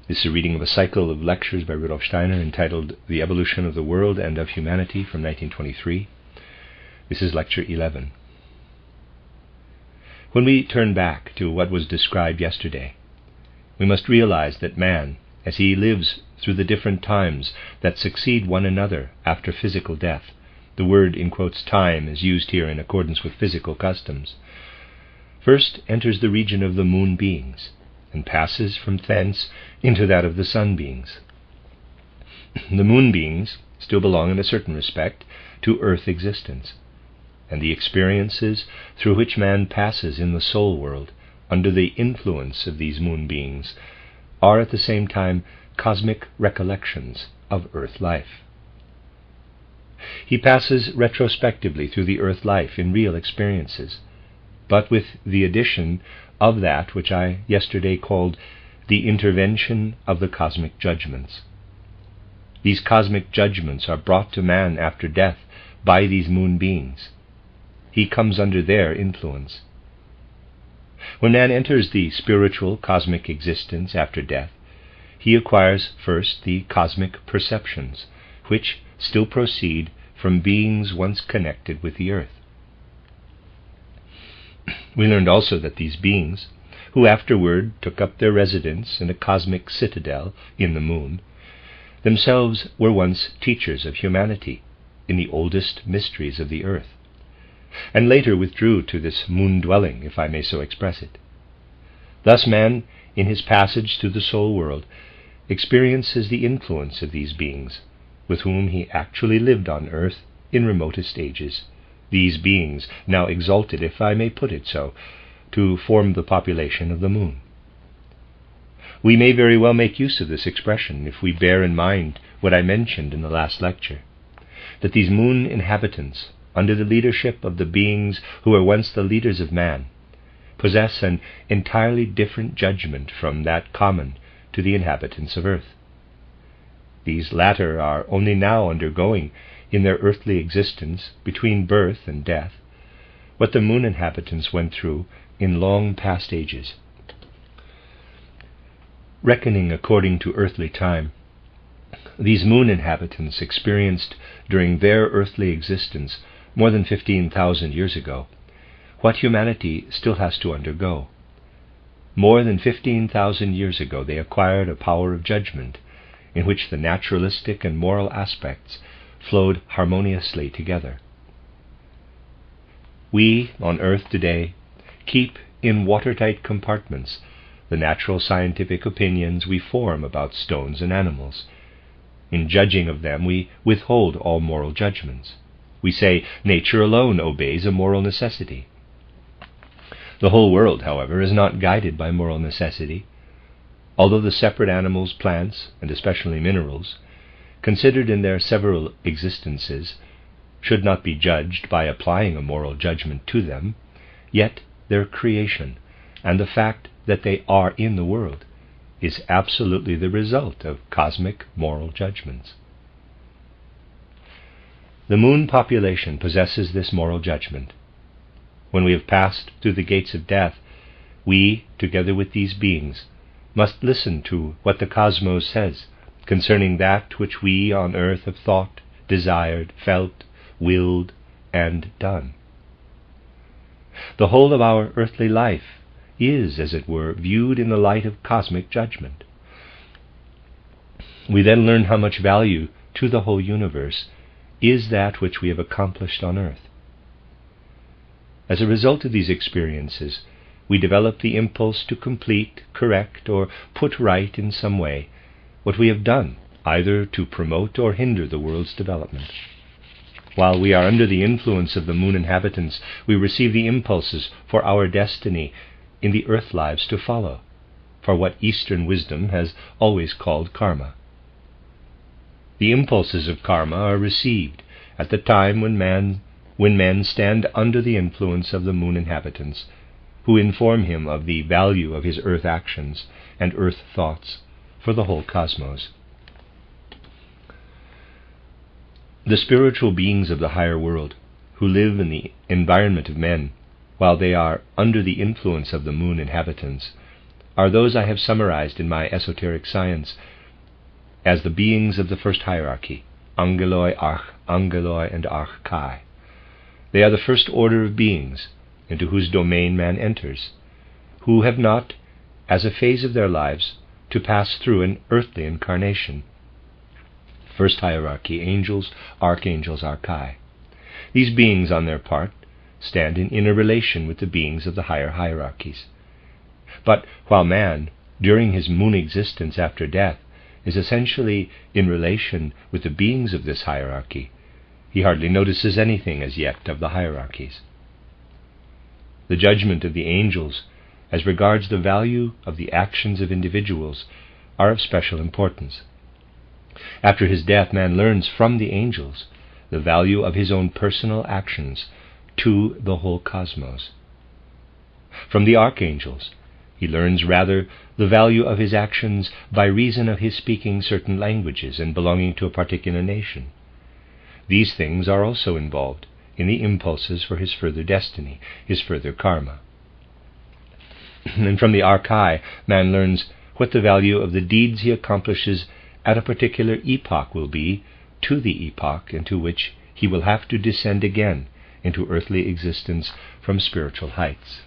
This is a reading of a cycle of lectures by Rudolph Steiner entitled The Evolution of the World and of Humanity from 1923. This is lecture 11. When we turn back to what was described yesterday, we must realize that man, as he lives through the different times that succeed one another after physical death — the word in quotes time is used here in accordance with physical customs — first enters the region of the moon beings, and passes from thence into that of the sun beings. The moon beings still belong in a certain respect to earth existence, and the experiences through which man passes in the soul world under the influence of these moon beings are at the same time cosmic recollections of earth life. He passes retrospectively through the earth life in real experiences, but with the addition of that which I yesterday called the intervention of the cosmic judgments. These cosmic judgments are brought to man after death by these moon beings. He comes under their influence. When man enters the spiritual cosmic existence after death, he acquires first the cosmic perceptions, which still proceed from beings once connected with the earth. We learned also that these beings, who afterward took up their residence in a cosmic citadel in the moon, themselves were once teachers of humanity in the oldest mysteries of the earth, and later withdrew to this moon dwelling, if I may so express it. Thus man, in his passage through the soul world, experiences the influence of these beings, with whom he actually lived on earth in remotest ages, these beings now exalted, if I may put it so, to form the population of the moon. We may very well make use of this expression if we bear in mind what I mentioned in the last lecture, that these moon inhabitants, under the leadership of the beings who were once the leaders of man, possess an entirely different judgment from that common to the inhabitants of earth. These latter are only now undergoing in their earthly existence between birth and death what the moon inhabitants went through in long past ages. Reckoning according to earthly time, these moon inhabitants experienced during their earthly existence more than 15,000 years ago what humanity still has to undergo. More than 15,000 years ago they acquired a power of judgment in which the naturalistic and moral aspects flowed harmoniously together. We, on earth today, keep in watertight compartments the natural scientific opinions we form about stones and animals. In judging of them, we withhold all moral judgments. We say nature alone obeys a moral necessity. The whole world, however, is not guided by moral necessity. Although the separate animals, plants, and especially minerals, considered in their several existences, should not be judged by applying a moral judgment to them, yet their creation, and the fact that they are in the world, is absolutely the result of cosmic moral judgments. The moon population possesses this moral judgment. When we have passed through the gates of death, we, together with these beings, must listen to what the cosmos says concerning that which we on earth have thought, desired, felt, willed, and done. The whole of our earthly life is, as it were, viewed in the light of cosmic judgment. We then learn how much value to the whole universe is that which we have accomplished on earth. As a result of these experiences, we develop the impulse to complete, correct, or put right in some way what we have done, either to promote or hinder the world's development. While we are under the influence of the moon inhabitants, we receive the impulses for our destiny in the earth lives to follow, for what Eastern wisdom has always called karma. The impulses of karma are received at the time when men stand under the influence of the moon inhabitants, who inform him of the value of his earth actions and earth thoughts for the whole cosmos. The spiritual beings of the higher world, who live in the environment of men, while they are under the influence of the moon inhabitants, are those I have summarized in my esoteric science as the beings of the first hierarchy, angeloi, archangeloi, and archai. They are the first order of beings into whose domain man enters, who have not, as a phase of their lives, to pass through an earthly incarnation. First hierarchy, angels, archangels, archai. These beings, on their part, stand in inner relation with the beings of the higher hierarchies. But while man, during his moon existence after death, is essentially in relation with the beings of this hierarchy, he hardly notices anything as yet of the hierarchies. The judgment of the angels as regards the value of the actions of individuals are of special importance. After his death, man learns from the angels the value of his own personal actions to the whole cosmos. From the archangels, he learns rather the value of his actions by reason of his speaking certain languages and belonging to a particular nation. These things are also involved in the impulses for his further destiny, his further karma. And from the archai, man learns what the value of the deeds he accomplishes at a particular epoch will be to the epoch into which he will have to descend again into earthly existence from spiritual heights.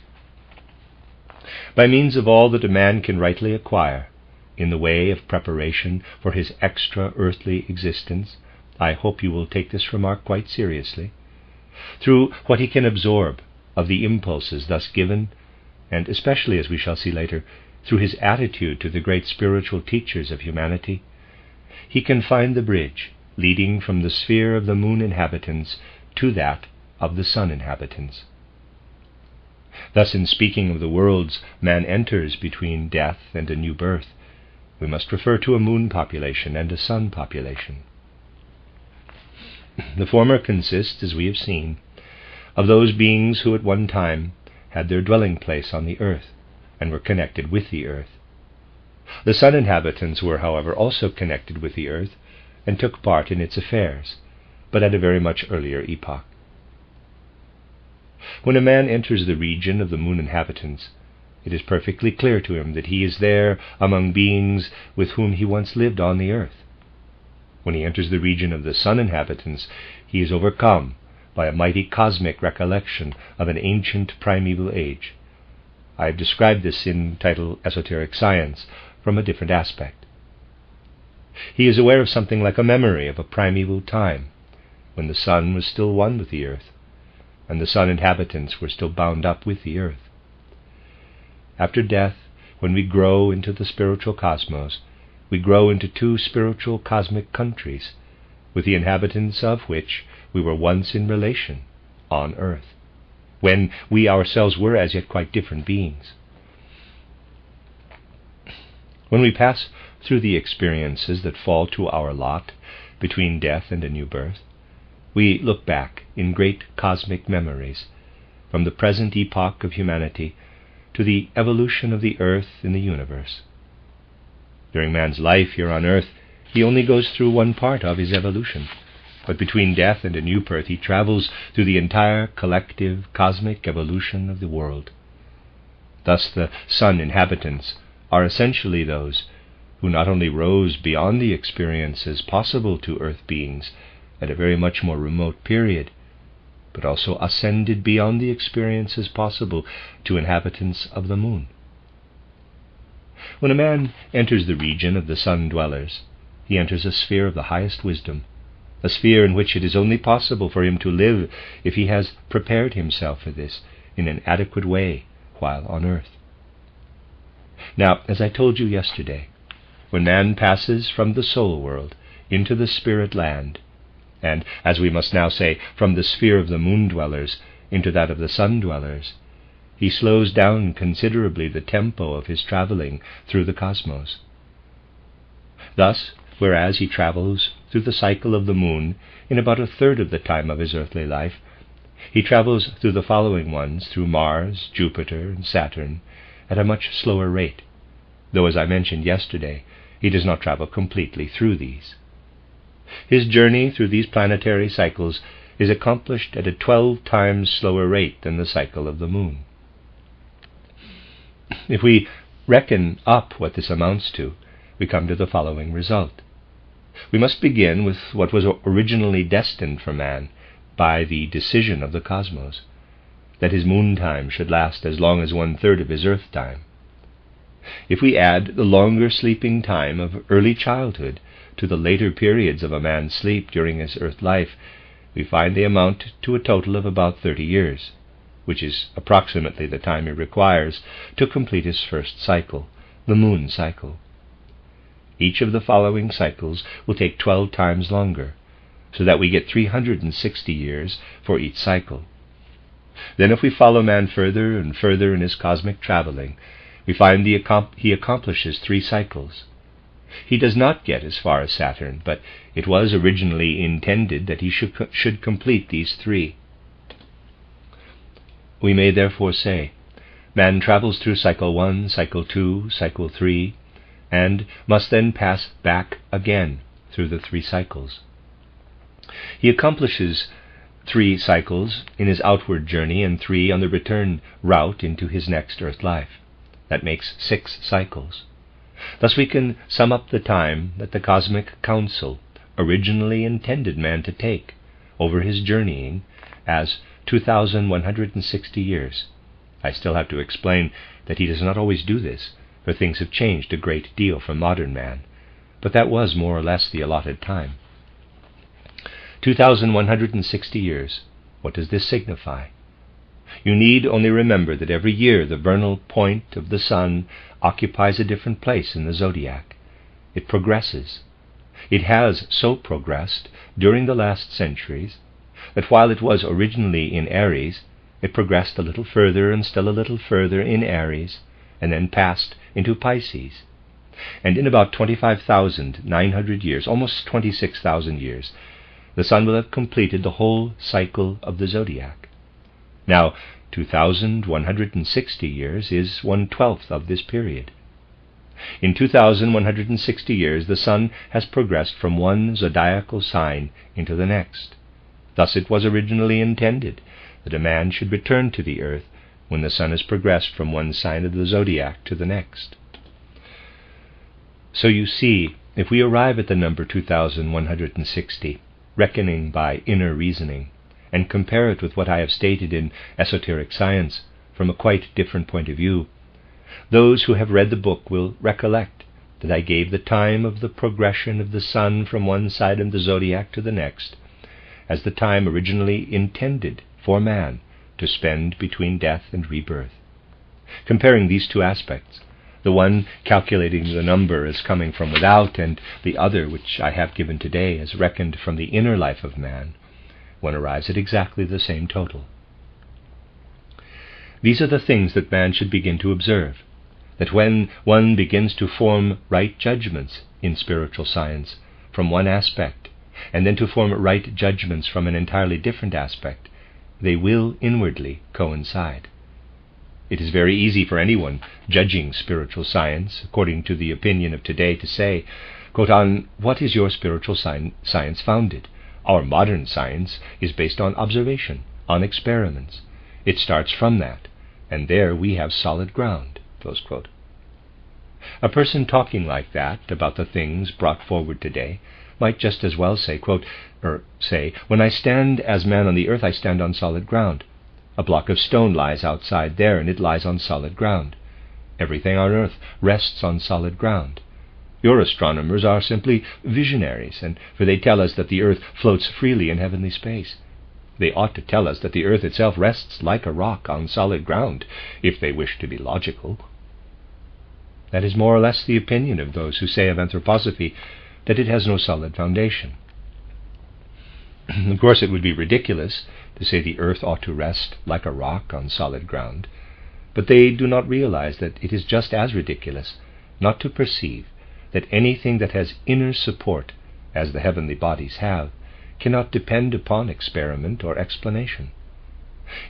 By means of all that a man can rightly acquire in the way of preparation for his extra-earthly existence, I hope you will take this remark quite seriously, through what he can absorb of the impulses thus given, and especially, as we shall see later, through his attitude to the great spiritual teachers of humanity, he can find the bridge leading from the sphere of the moon inhabitants to that of the sun inhabitants. Thus, in speaking of the worlds man enters between death and a new birth, we must refer to a moon population and a sun population. The former consists, as we have seen, of those beings who at one time had their dwelling place on the earth and were connected with the earth. The sun inhabitants were, however, also connected with the earth and took part in its affairs, but at a very much earlier epoch. When a man enters the region of the moon inhabitants, it is perfectly clear to him that he is there among beings with whom he once lived on the earth. When he enters the region of the sun inhabitants, he is overcome by a mighty cosmic recollection of an ancient primeval age. I have described this in title Esoteric Science from a different aspect. He is aware of something like a memory of a primeval time, when the sun was still one with the earth, and the sun inhabitants were still bound up with the earth. After death, when we grow into the spiritual cosmos, we grow into two spiritual cosmic countries, with the inhabitants of which we were once in relation on earth, when we ourselves were as yet quite different beings. When we pass through the experiences that fall to our lot between death and a new birth, we look back in great cosmic memories from the present epoch of humanity to the evolution of the earth in the universe. During man's life here on earth, he only goes through one part of his evolution, but between death and a new birth he travels through the entire collective cosmic evolution of the world. Thus the sun inhabitants are essentially those who not only rose beyond the experiences possible to earth beings at a very much more remote period, but also ascended beyond the experiences possible to inhabitants of the moon. When a man enters the region of the sun dwellers, he enters a sphere of the highest wisdom, a sphere in which it is only possible for him to live if he has prepared himself for this in an adequate way while on earth. Now, as I told you yesterday, when man passes from the soul world into the spirit land, and, as we must now say, from the sphere of the moon dwellers into that of the sun dwellers, he slows down considerably the tempo of his traveling through the cosmos. Thus, whereas he travels through the cycle of the moon in about a third of the time of his earthly life, he travels through the following ones, through Mars, Jupiter, and Saturn, at a much slower rate, though, as I mentioned yesterday, he does not travel completely through these. His journey through these planetary cycles is accomplished at a 12 times slower rate than the cycle of the moon. If we reckon up what this amounts to, we come to the following result. We must begin with what was originally destined for man by the decision of the cosmos, that his moon time should last as long as 1/3 of his earth time. If we add the longer sleeping time of early childhood to the later periods of a man's sleep during his earth life, we find they amount to a total of about 30 years, which is approximately the time he requires to complete his first cycle, the moon cycle. Each of the following cycles will take 12 times longer, so that we get 360 years for each cycle. Then if we follow man further and further in his cosmic traveling, we find he accomplishes 3 cycles. He does not get as far as Saturn, but it was originally intended that he should complete these 3. We may therefore say, man travels through cycle 1, cycle 2, cycle 3, and must then pass back again through the 3 cycles. He accomplishes 3 cycles in his outward journey and 3 on the return route into his next earth life. That makes 6 cycles. Thus we can sum up the time that the Cosmic Council originally intended man to take over his journeying as 2,160 years. I still have to explain that he does not always do this, for things have changed a great deal from modern man, but that was more or less the allotted time. 2,160 years. What does this signify? You need only remember that every year the vernal point of the sun occupies a different place in the zodiac. It progresses. It has so progressed during the last centuries that while it was originally in Aries, it progressed a little further and still a little further in Aries, and then passed into Pisces. And in about 25,900 years, almost 26,000 years, the sun will have completed the whole cycle of the zodiac. Now, 2,160 years is 1/12 of this period. In 2,160 years, the sun has progressed from one zodiacal sign into the next. Thus it was originally intended that a man should return to the earth when the sun has progressed from one sign of the zodiac to the next. So you see, if we arrive at the number 2,160, reckoning by inner reasoning, and compare it with what I have stated in esoteric science from a quite different point of view, those who have read the book will recollect that I gave the time of the progression of the sun from one side of the zodiac to the next as the time originally intended for man to spend between death and rebirth. Comparing these 2 aspects, the one calculating the number as coming from without, and the other, which I have given today, as reckoned from the inner life of man, one arrives at exactly the same total. These are the things that man should begin to observe, that when one begins to form right judgments in spiritual science from one aspect, and then to form right judgments from an entirely different aspect, they will inwardly coincide. It is very easy for anyone judging spiritual science, according to the opinion of today, to say, quote, "On what is your spiritual science founded? Our modern science is based on observation, on experiments. It starts from that, and there we have solid ground." Close quote. A person talking like that about the things brought forward today might just as well say, quote, "When I stand as man on the earth, I stand on solid ground. A block of stone lies outside there, and it lies on solid ground. Everything on earth rests on solid ground. Your astronomers are simply visionaries, for they tell us that the earth floats freely in heavenly space. They ought to tell us that the earth itself rests like a rock on solid ground, if they wish to be logical." That is more or less the opinion of those who say of anthroposophy that it has no solid foundation. Of course, it would be ridiculous to say the earth ought to rest like a rock on solid ground, but they do not realize that it is just as ridiculous not to perceive that anything that has inner support, as the heavenly bodies have, cannot depend upon experiment or explanation.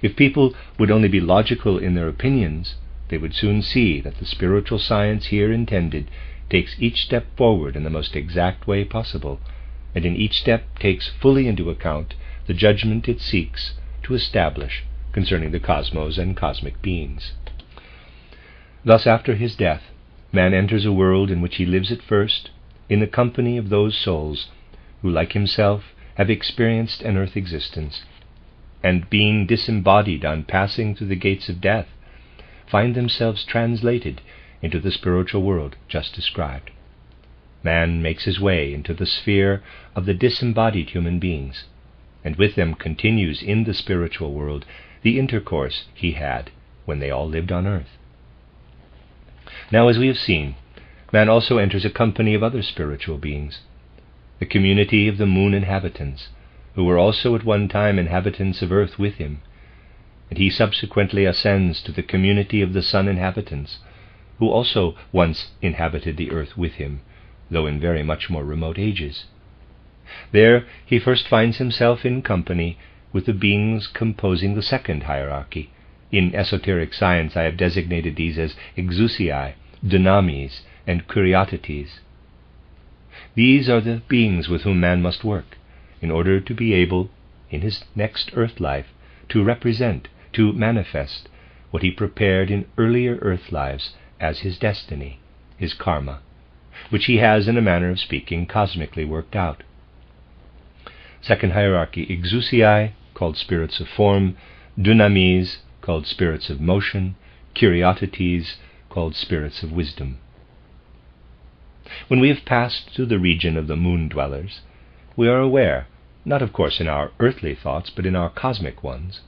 If people would only be logical in their opinions, they would soon see that the spiritual science here intended takes each step forward in the most exact way possible, and in each step takes fully into account the judgment it seeks to establish concerning the cosmos and cosmic beings. Thus, after his death, man enters a world in which he lives at first in the company of those souls who, like himself, have experienced an earth existence, and being disembodied on passing through the gates of death, find themselves translated into the spiritual world just described. Man makes his way into the sphere of the disembodied human beings, and with them continues in the spiritual world the intercourse he had when they all lived on earth. Now, as we have seen, man also enters a company of other spiritual beings, the community of the moon inhabitants, who were also at one time inhabitants of earth with him, and he subsequently ascends to the community of the sun inhabitants, who also once inhabited the earth with him, though in very much more remote ages. There he first finds himself in company with the beings composing the second hierarchy. In esoteric science I have designated these as exousiae, dynamis, and kuriotetes. These are the beings with whom man must work, in order to be able, in his next earth life, to represent, to manifest, what he prepared in earlier earth lives as his destiny, his karma, which he has, in a manner of speaking, cosmically worked out. Second hierarchy, exousiae, called spirits of form, dynamis, called spirits of motion, kuriotetes, called spirits of wisdom. When we have passed through the region of the moon dwellers, we are aware, not of course in our earthly thoughts, but in our cosmic ones,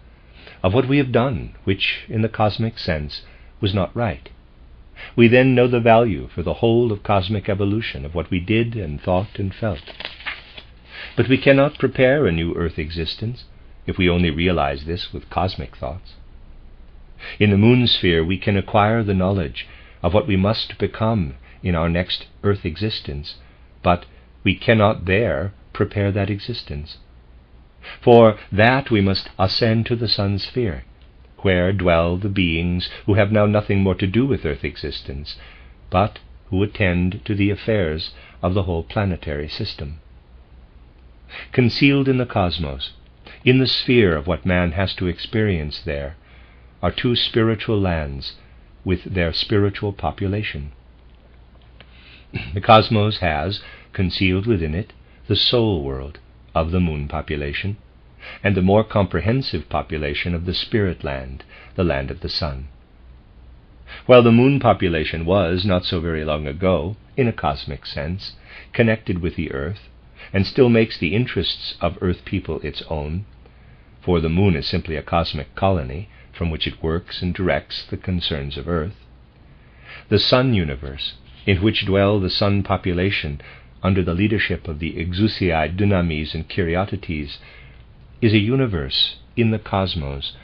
of what we have done, which, in the cosmic sense, was not right. We then know the value for the whole of cosmic evolution of what we did and thought and felt. But we cannot prepare a new earth existence if we only realize this with cosmic thoughts. In the moon sphere we can acquire the knowledge of what we must become in our next earth existence, but we cannot there prepare that existence. For that we must ascend to the sun sphere, where dwell the beings who have now nothing more to do with earth existence, but who attend to the affairs of the whole planetary system. Concealed in the cosmos, in the sphere of what man has to experience there, are two spiritual lands with their spiritual population. The cosmos has, concealed within it, the soul world of the moon population, and the more comprehensive population of the spirit land, the land of the sun. While the moon population was, not so very long ago, in a cosmic sense, connected with the earth, and still makes the interests of earth people its own, for the moon is simply a cosmic colony from which it works and directs the concerns of earth, the sun universe, in which dwell the sun population under the leadership of the exousiae, dynamis, and kuriotetes, is a universe in the cosmos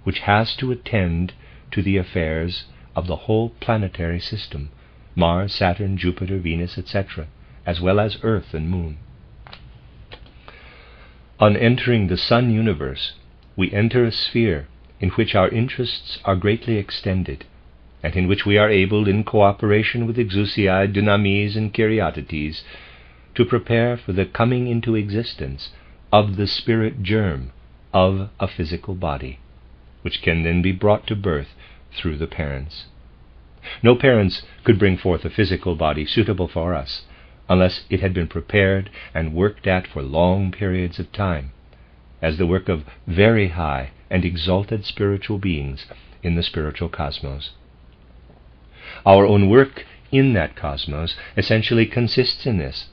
which has to attend to the affairs of the whole planetary system, Mars, Saturn, Jupiter, Venus, etc., as well as Earth and Moon. On entering the sun universe, we enter a sphere in which our interests are greatly extended, and in which we are able, in cooperation with exousiae, dynamis, and kuriotetes, to prepare for the coming into existence of the spirit germ of a physical body, which can then be brought to birth through the parents. No parents could bring forth a physical body suitable for us unless it had been prepared and worked at for long periods of time, as the work of very high and exalted spiritual beings in the spiritual cosmos. Our own work in that cosmos essentially consists in this,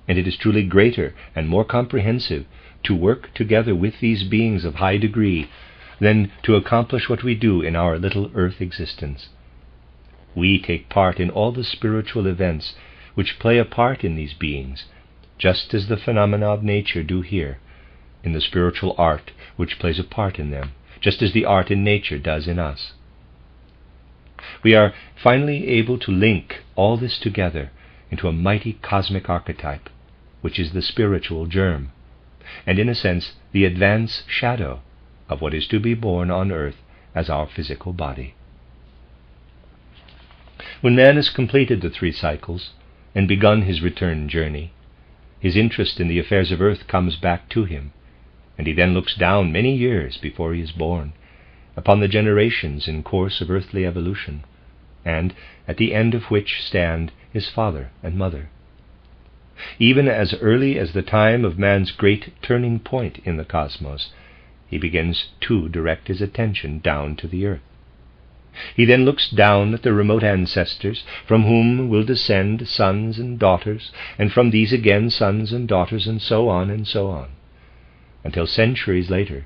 and it is truly greater and more comprehensive to work together with these beings of high degree than to accomplish what we do in our little earth existence. We take part in all the spiritual events which play a part in these beings, just as the phenomena of nature do here, in the spiritual art which plays a part in them, just as the art in nature does in us. We are finally able to link all this together into a mighty cosmic archetype, which is the spiritual germ, and in a sense the advance shadow of what is to be born on earth as our physical body. When man has completed the 3 cycles and begun his return journey, his interest in the affairs of earth comes back to him, and he then looks down many years before he is born upon the generations in course of earthly evolution, and at the end of which stand his father and mother. Even as early as the time of man's great turning point in the cosmos, he begins to direct his attention down to the earth. He then looks down at the remote ancestors, from whom will descend sons and daughters, and from these again sons and daughters, and so on, until centuries later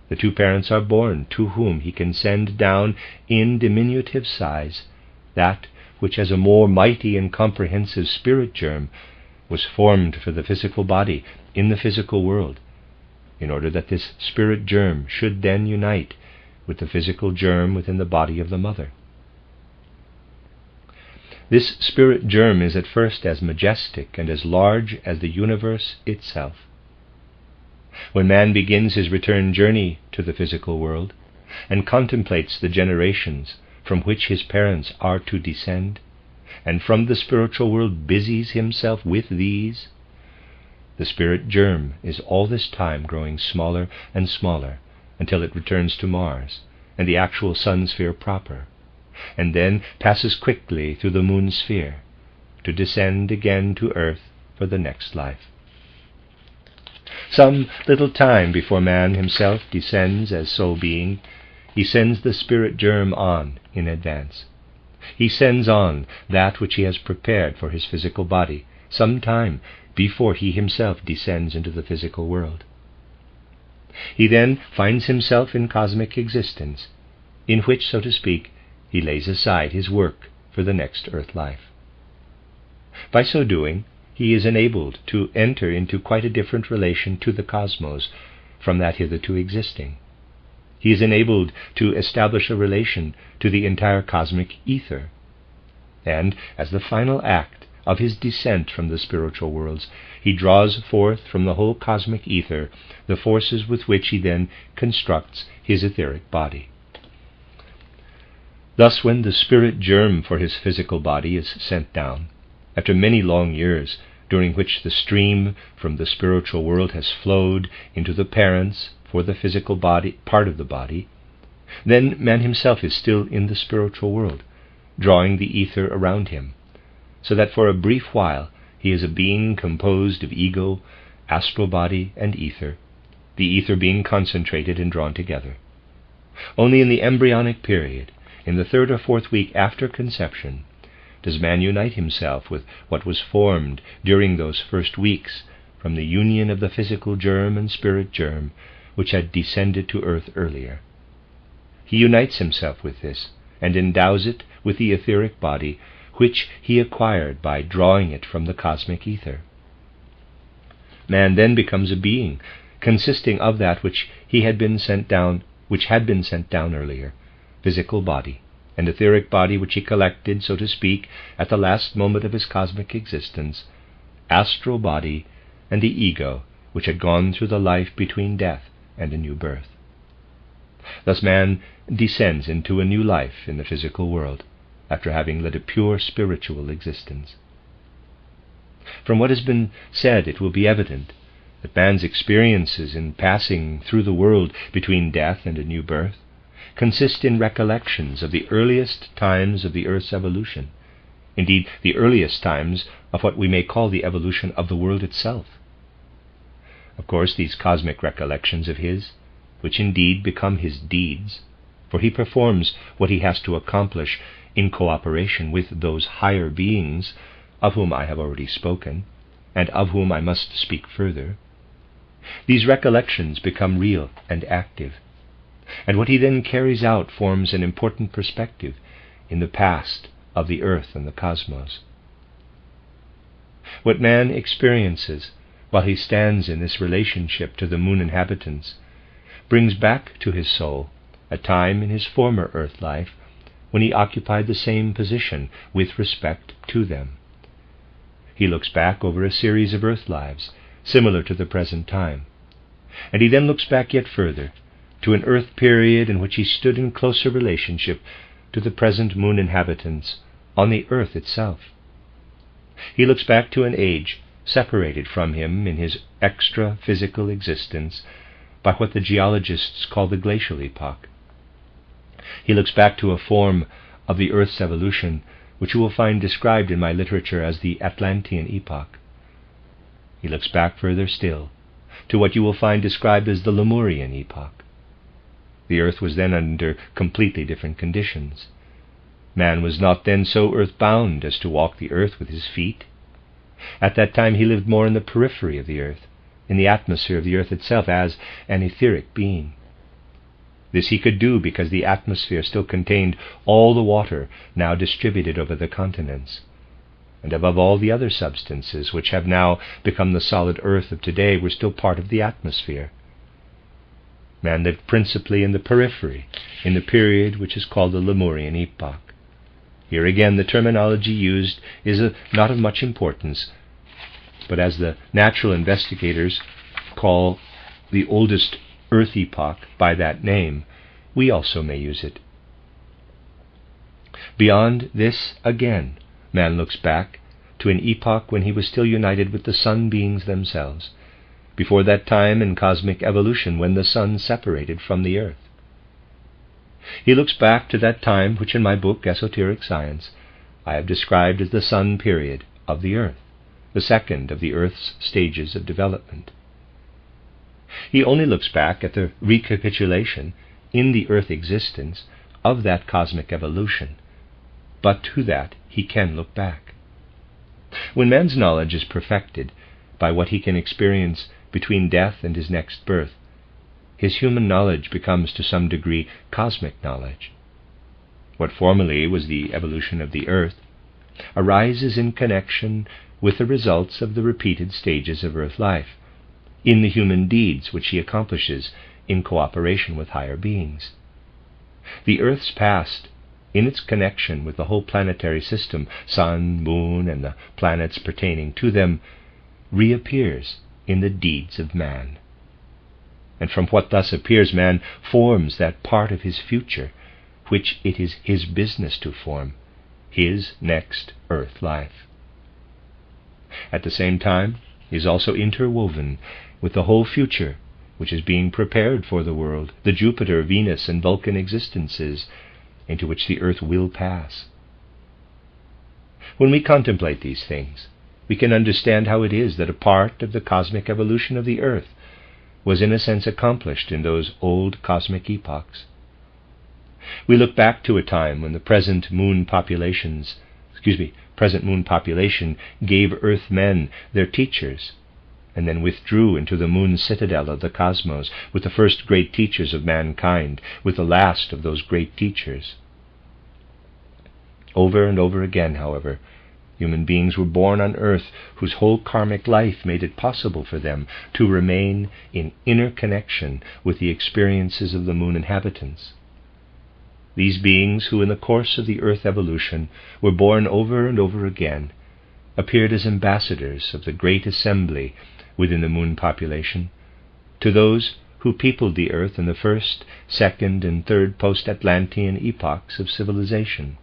the two parents are born, to whom he can send down in diminutive size that which as a more mighty and comprehensive spirit germ was formed for the physical body in the physical world, in order that this spirit germ should then unite with the physical germ within the body of the mother. This spirit germ is at first as majestic and as large as the universe itself. When man begins his return journey to the physical world, and contemplates the generations from which his parents are to descend, and from the spiritual world busies himself with these, the spirit germ is all this time growing smaller and smaller, until it returns to Mars and the actual sun sphere proper, and then passes quickly through the moon sphere, to descend again to earth for the next life. Some little time before man himself descends as soul being, he sends the spirit germ on in advance. He sends on that which he has prepared for his physical body some time before he himself descends into the physical world. He then finds himself in cosmic existence, in which, so to speak, he lays aside his work for the next earth life. By so doing, he is enabled to enter into quite a different relation to the cosmos from that hitherto existing. He is enabled to establish a relation to the entire cosmic ether, and as the final act of his descent from the spiritual worlds, he draws forth from the whole cosmic ether the forces with which he then constructs his etheric body. Thus, when the spirit germ for his physical body is sent down, after many long years, during which the stream from the spiritual world has flowed into the parents for the physical body, part of the body, then man himself is still in the spiritual world, drawing the ether around him, so that for a brief while he is a being composed of ego, astral body, and ether, the ether being concentrated and drawn together. Only in the embryonic period, in the 3rd or 4th week after conception, does man unite himself with what was formed during those first weeks from the union of the physical germ and spirit germ which had descended to earth earlier. He unites himself with this, and endows it with the etheric body which he acquired by drawing it from the cosmic ether. Man then becomes a being consisting of that which had been sent down earlier, physical body, and etheric body which he collected, so to speak, at the last moment of his cosmic existence, astral body, and the ego which had gone through the life between death and a new birth. Thus man descends into a new life in the physical world, after having led a pure spiritual existence. From what has been said, it will be evident that man's experiences in passing through the world between death and a new birth consist in recollections of the earliest times of the earth's evolution, indeed the earliest times of what we may call the evolution of the world itself. Of course, these cosmic recollections of his, which indeed become his deeds, for he performs what he has to accomplish in cooperation with those higher beings of whom I have already spoken, and of whom I must speak further, these recollections become real and active, and what he then carries out forms an important perspective in the past of the earth and the cosmos. What man experiences while he stands in this relationship to the moon inhabitants brings back to his soul a time in his former earth life when he occupied the same position with respect to them. He looks back over a series of earth lives similar to the present time, and he then looks back yet further to an earth period in which he stood in closer relationship to the present moon inhabitants on the earth itself. He looks back to an age separated from him in his extra-physical existence by what the geologists call the glacial epoch. He looks back to a form of the Earth's evolution, which you will find described in my literature as the Atlantean epoch. He looks back further still, to what you will find described as the Lemurian epoch. The Earth was then under completely different conditions. Man was not then so earth-bound as to walk the earth with his feet. At that time he lived more in the periphery of the earth, in the atmosphere of the earth itself, as an etheric being. This he could do because the atmosphere still contained all the water now distributed over the continents, and above all the other substances which have now become the solid earth of today were still part of the atmosphere. Man lived principally in the periphery, in the period which is called the Lemurian epoch. Here again the terminology used is not of much importance, but as the natural investigators call the oldest earth epoch by that name, we also may use it. Beyond this, again, man looks back to an epoch when he was still united with the sun beings themselves, before that time in cosmic evolution when the sun separated from the earth. He looks back to that time which in my book, Esoteric Science, I have described as the sun period of the earth, the second of the earth's stages of development. He only looks back at the recapitulation in the earth existence of that cosmic evolution, but to that he can look back. When man's knowledge is perfected by what he can experience between death and his next birth, his human knowledge becomes to some degree cosmic knowledge. What formerly was the evolution of the earth arises in connection with the results of the repeated stages of earth life, in the human deeds which he accomplishes in cooperation with higher beings. The earth's past, in its connection with the whole planetary system, sun, moon, and the planets pertaining to them, reappears in the deeds of man. And from what thus appears, man forms that part of his future which it is his business to form, his next earth life. At the same time, he is also interwoven with the whole future which is being prepared for the world, the Jupiter, Venus, and Vulcan existences into which the earth will pass. When we contemplate these things, we can understand how it is that a part of the cosmic evolution of the earth was in a sense accomplished in those old cosmic epochs. We look back to a time when the present moon population gave earth men their teachers, and then withdrew into the moon citadel of the cosmos with the first great teachers of mankind, with the last of those great teachers. Over and over again, however, human beings were born on earth whose whole karmic life made it possible for them to remain in inner connection with the experiences of the moon inhabitants. These beings, who in the course of the earth evolution were born over and over again, appeared as ambassadors of the great assembly within the moon population to those who peopled the earth in the first, second, and third post-Atlantean epochs of civilization,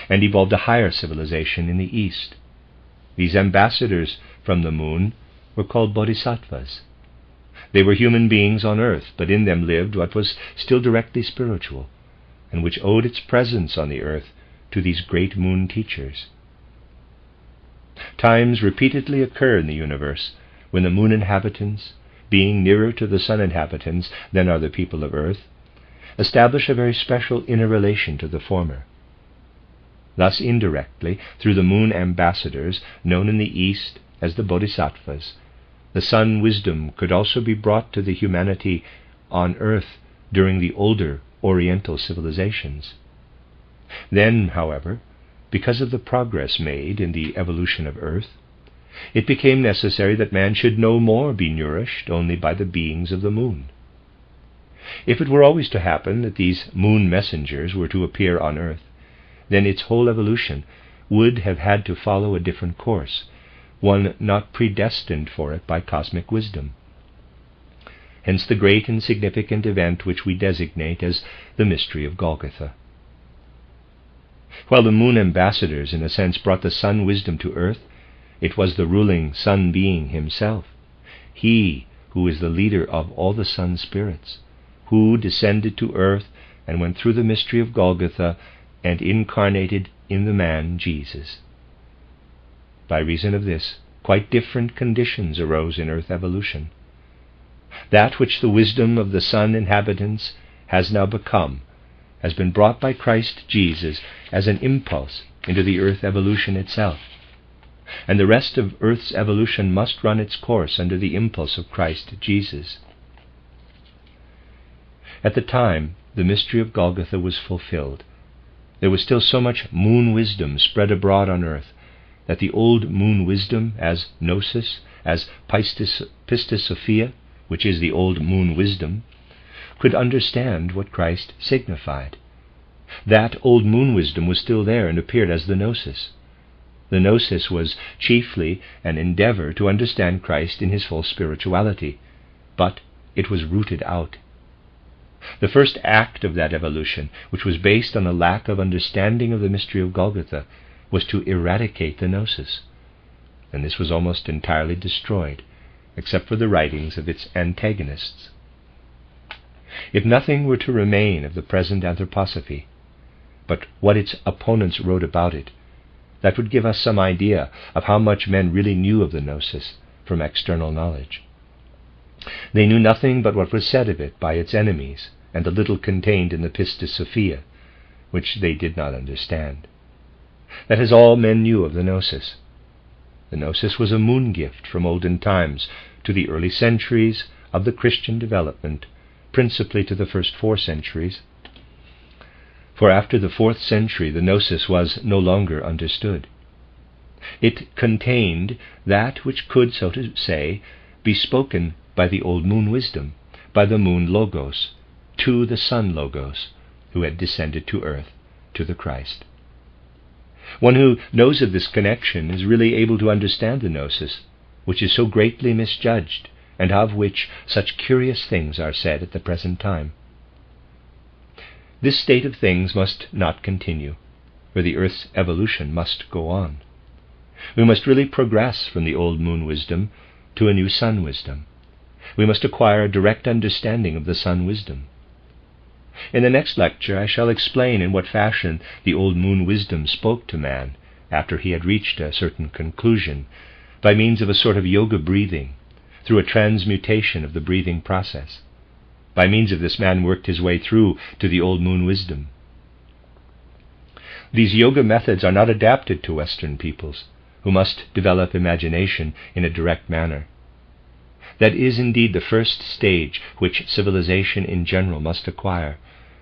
and evolved a higher civilization in the east. These ambassadors from the moon were called bodhisattvas. They were human beings on earth, but in them lived what was still directly spiritual, and which owed its presence on the earth to these great moon teachers. Times repeatedly occur in the universe when the moon inhabitants, being nearer to the sun inhabitants than are the people of earth, establish a very special inner relation to the former. Thus indirectly, through the moon ambassadors, known in the East as the bodhisattvas, the sun wisdom could also be brought to the humanity on earth during the older Oriental civilizations. Then, however, because of the progress made in the evolution of earth, it became necessary that man should no more be nourished only by the beings of the moon. If it were always to happen that these moon messengers were to appear on earth, then its whole evolution would have had to follow a different course, one not predestined for it by cosmic wisdom. Hence the great and significant event which we designate as the mystery of Golgotha. While the moon ambassadors, in a sense, brought the sun wisdom to earth, it was the ruling sun being himself, he who is the leader of all the sun spirits, who descended to earth and went through the mystery of Golgotha and incarnated in the man Jesus. By reason of this, quite different conditions arose in earth evolution. That which the wisdom of the sun inhabitants has now become has been brought by Christ Jesus as an impulse into the earth evolution itself, and the rest of earth's evolution must run its course under the impulse of Christ Jesus. At the time the mystery of Golgotha was fulfilled, there was still so much moon wisdom spread abroad on earth that the old moon wisdom, as Gnosis, as Pistis Sophia, which is the old moon wisdom, could understand what Christ signified. That old moon wisdom was still there and appeared as the Gnosis. The Gnosis was chiefly an endeavor to understand Christ in his full spirituality, but it was rooted out. The first act of that evolution, which was based on a lack of understanding of the mystery of Golgotha, was to eradicate the Gnosis, and this was almost entirely destroyed, except for the writings of its antagonists. If nothing were to remain of the present anthroposophy, but what its opponents wrote about it, that would give us some idea of how much men really knew of the Gnosis from external knowledge. They knew nothing but what was said of it by its enemies, and the little contained in the Pistis Sophia, which they did not understand. That is all men knew of the Gnosis. The Gnosis was a moon gift from olden times to the early centuries of the Christian development, principally to the first 4 centuries. For after the 4th century the Gnosis was no longer understood. It contained that which could, so to say, be spoken by the old moon wisdom, by the moon Logos, to the sun Logos, who had descended to earth, to the Christ. One who knows of this connection is really able to understand the Gnosis, which is so greatly misjudged, and of which such curious things are said at the present time. This state of things must not continue, for the earth's evolution must go on. We must really progress from the old moon wisdom to a new sun wisdom. We must acquire a direct understanding of the sun wisdom. In the next lecture I shall explain in what fashion the old moon wisdom spoke to man after he had reached a certain conclusion, by means of a sort of yoga breathing, through a transmutation of the breathing process. By means of this man worked his way through to the old moon wisdom. These yoga methods are not adapted to Western peoples, who must develop imagination in a direct manner. That is indeed the first stage which civilization in general must acquire,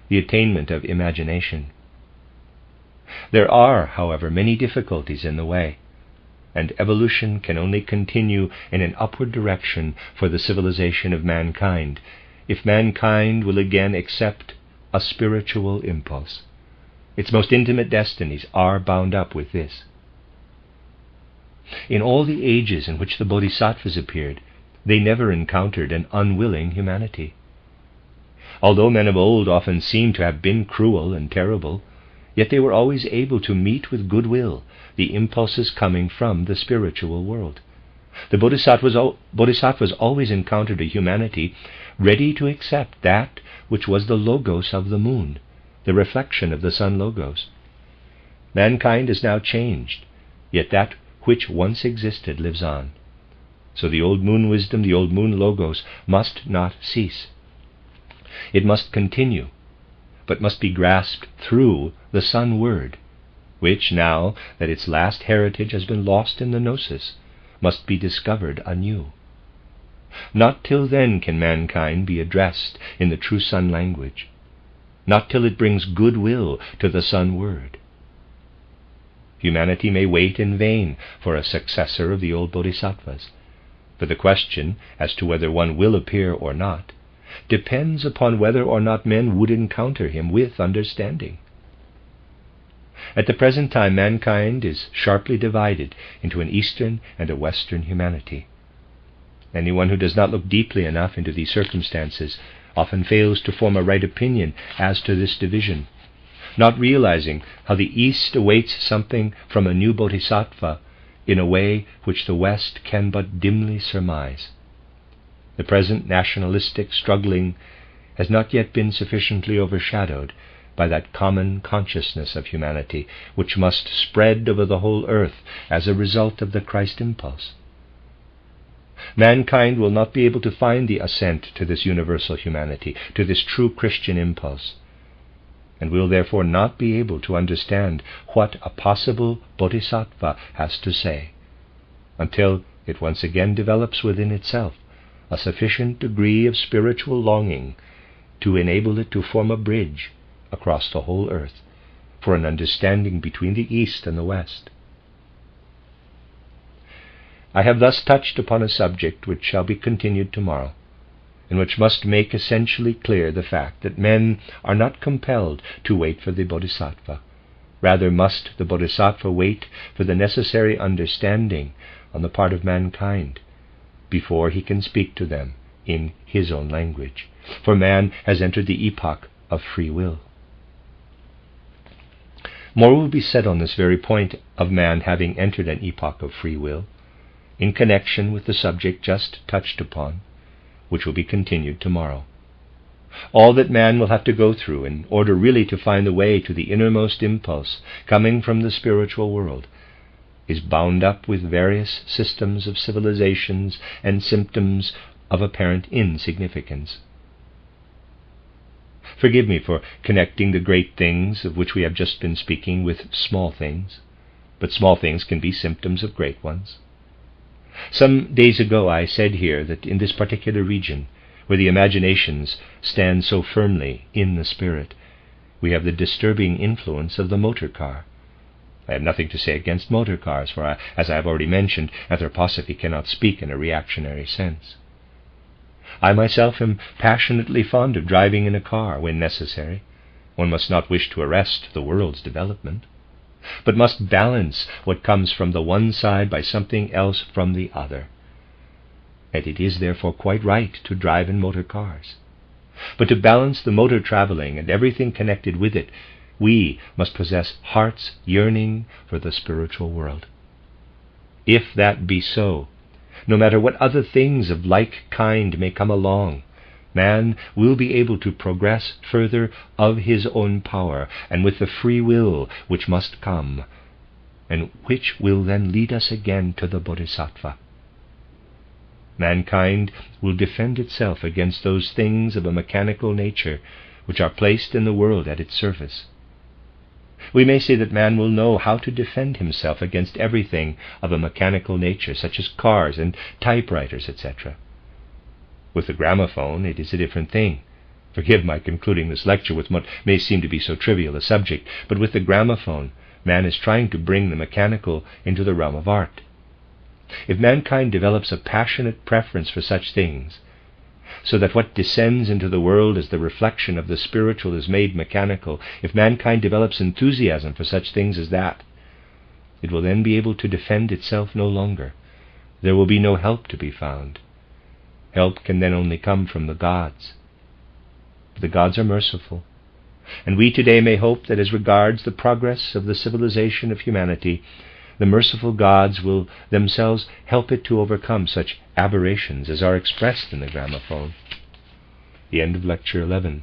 the attainment of imagination. There are, however, many difficulties in the way, and evolution can only continue in an upward direction for the civilization of mankind, if mankind will again accept a spiritual impulse. Its most intimate destinies are bound up with this. In all the ages in which the Bodhisattvas appeared, they never encountered an unwilling humanity. Although men of old often seem to have been cruel and terrible, yet they were always able to meet with goodwill the impulses coming from the spiritual world. The Bodhisattvas always encountered a humanity ready to accept that which was the Logos of the moon, the reflection of the sun Logos. Mankind is now changed, yet that which once existed lives on. So the old moon wisdom, the old moon Logos, must not cease. It must continue, but must be grasped through the sun word, which, now that its last heritage has been lost in the Gnosis, must be discovered anew. Not till then can mankind be addressed in the true sun language, not till it brings goodwill to the sun word. Humanity may wait in vain for a successor of the old Bodhisattvas, for the question as to whether one will appear or not depends upon whether or not men would encounter him with understanding. At the present time, mankind is sharply divided into an Eastern and a Western humanity. Anyone who does not look deeply enough into these circumstances often fails to form a right opinion as to this division, not realizing how the East awaits something from a new Bodhisattva in a way which the West can but dimly surmise. The present nationalistic struggling has not yet been sufficiently overshadowed by that common consciousness of humanity which must spread over the whole earth as a result of the Christ impulse. Mankind will not be able to find the assent to this universal humanity, to this true Christian impulse, and will therefore not be able to understand what a possible bodhisattva has to say, until it once again develops within itself a sufficient degree of spiritual longing to enable it to form a bridge across the whole earth for an understanding between the East and the West. I have thus touched upon a subject which shall be continued tomorrow, and which must make essentially clear the fact that men are not compelled to wait for the bodhisattva. Rather must the bodhisattva wait for the necessary understanding on the part of mankind before he can speak to them in his own language, for man has entered the epoch of free will. More will be said on this very point of man having entered an epoch of free will, in connection with the subject just touched upon, which will be continued tomorrow. All that man will have to go through in order really to find the way to the innermost impulse coming from the spiritual world is bound up with various systems of civilizations and symptoms of apparent insignificance. Forgive me for connecting the great things of which we have just been speaking with small things, but small things can be symptoms of great ones. Some days ago I said here that in this particular region, where the imaginations stand so firmly in the spirit, we have the disturbing influence of the motor car. I have nothing to say against motor cars, for as I have already mentioned, anthroposophy cannot speak in a reactionary sense. I myself am passionately fond of driving in a car when necessary. One must not wish to arrest the world's development, but must balance what comes from the one side by something else from the other. And it is therefore quite right to drive in motor cars. But to balance the motor traveling and everything connected with it, we must possess hearts yearning for the spiritual world. If that be so, no matter what other things of like kind may come along, man will be able to progress further of his own power, and with the free will which must come, and which will then lead us again to the bodhisattva. Mankind will defend itself against those things of a mechanical nature which are placed in the world at its service. We may say that man will know how to defend himself against everything of a mechanical nature, such as cars and typewriters, etc. With the gramophone it is a different thing. Forgive my concluding this lecture with what may seem to be so trivial a subject, but with the gramophone man is trying to bring the mechanical into the realm of art. If mankind develops a passionate preference for such things, so that what descends into the world as the reflection of the spiritual is made mechanical, if mankind develops enthusiasm for such things as that, it will then be able to defend itself no longer. There will be no help to be found. Help can then only come from the gods. The gods are merciful, and we today may hope that as regards the progress of the civilization of humanity, the merciful gods will themselves help it to overcome such aberrations as are expressed in the gramophone. The end of Lecture 11.